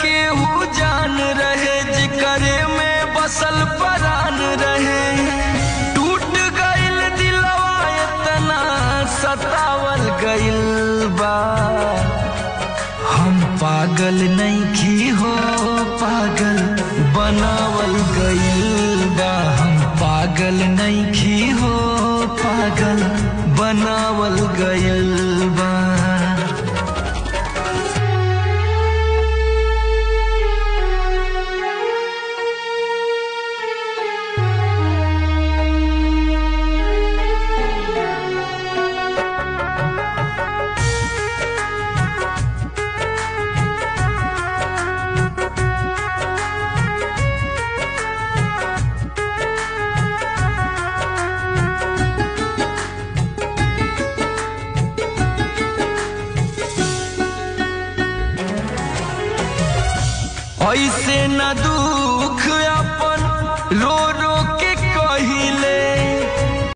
केहू जान रहे जिकरे में बसल परान रहे। टूट गइल दिलवा इतना सतावल गइल बा। हम पागल नइखी हो पागल बनावल गइल बा। हम पागल नइखी हो पागल बनावल गइल बा। ऐसे न दुख अपन रो